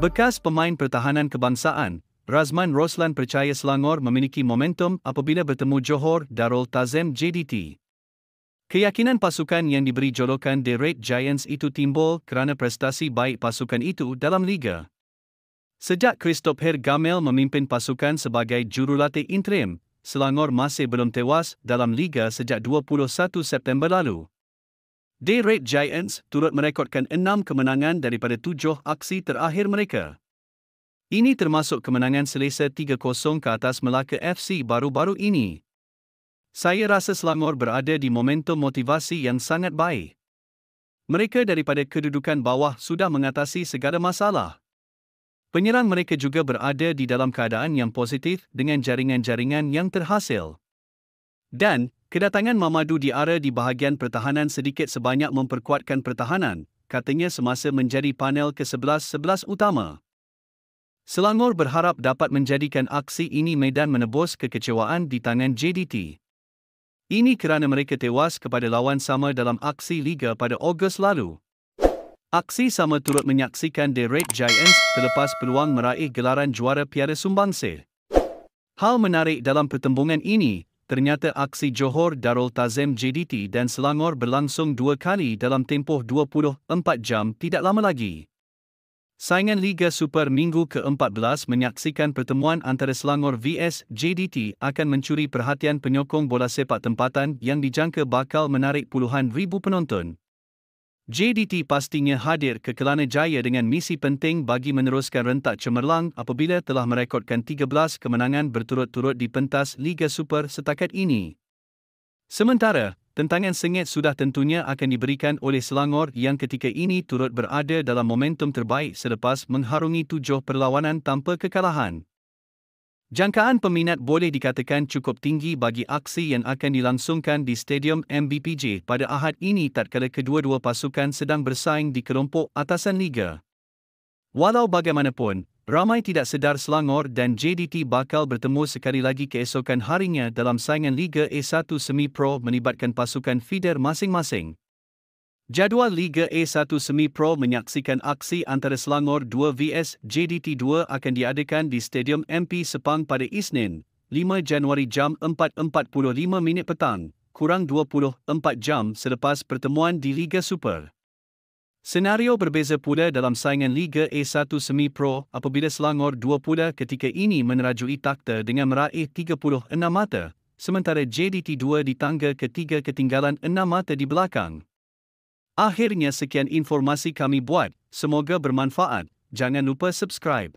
Bekas pemain pertahanan kebangsaan, Razman Roslan percaya Selangor memiliki momentum apabila bertemu Johor Darul Tazim JDT. Keyakinan pasukan yang diberi jolokan The Red Giants itu timbul kerana prestasi baik pasukan itu dalam liga. Sejak Christopher Gamel memimpin pasukan sebagai jurulatih interim, Selangor masih belum tewas dalam liga sejak 21 September lalu. The Red Giants turut merekodkan 6 kemenangan daripada 7 aksi terakhir mereka. Ini termasuk kemenangan selesa 3-0 ke atas Melaka FC baru-baru ini. Saya rasa Selangor berada di momentum motivasi yang sangat baik. Mereka daripada kedudukan bawah sudah mengatasi segala masalah. Penyerang mereka juga berada di dalam keadaan yang positif dengan jaringan-jaringan yang terhasil. Dan, kedatangan Mamadou Diarra di bahagian pertahanan sedikit sebanyak memperkuatkan pertahanan, katanya semasa menjadi panel ke-11 utama. Selangor berharap dapat menjadikan aksi ini medan menebus kekecewaan di tangan JDT. Ini kerana mereka tewas kepada lawan sama dalam aksi liga pada Ogos lalu. Aksi sama turut menyaksikan The Red Giants terlepas peluang meraih gelaran juara Piala Sumbangsih. Hal menarik dalam pertembungan ini, ternyata aksi Johor Darul Tazim JDT dan Selangor berlangsung 2 kali dalam tempoh 24 jam tidak lama lagi. Saingan Liga Super minggu ke-14 menyaksikan pertemuan antara Selangor vs JDT akan mencuri perhatian penyokong bola sepak tempatan yang dijangka bakal menarik puluhan ribu penonton. JDT pastinya hadir ke Kelana Jaya dengan misi penting bagi meneruskan rentak cemerlang apabila telah merekodkan 13 kemenangan berturut-turut di pentas Liga Super setakat ini. Sementara, tentangan sengit sudah tentunya akan diberikan oleh Selangor yang ketika ini turut berada dalam momentum terbaik selepas mengharungi 7 perlawanan tanpa kekalahan. Jangkaan peminat boleh dikatakan cukup tinggi bagi aksi yang akan dilangsungkan di Stadium MBPJ pada Ahad ini tatkala kedua-dua pasukan sedang bersaing di kelompok atasan liga. Walau bagaimanapun, ramai tidak sedar Selangor dan JDT bakal bertemu sekali lagi keesokan harinya dalam saingan Liga A1 Semi-Pro melibatkan pasukan feeder masing-masing. Jadual Liga A1 Semi-Pro menyaksikan aksi antara Selangor 2 vs JDT 2 akan diadakan di Stadium MP Sepang pada Isnin, 5 Januari jam 4.45 petang, kurang 24 jam selepas pertemuan di Liga Super. Senario berbeza pula dalam saingan Liga A1 Semi-Pro apabila Selangor 2 pula ketika ini menerajui takhta dengan meraih 36 mata, sementara JDT 2 di tangga ketiga ketinggalan 6 mata di belakang. Akhirnya sekian informasi kami buat, semoga bermanfaat, jangan lupa subscribe.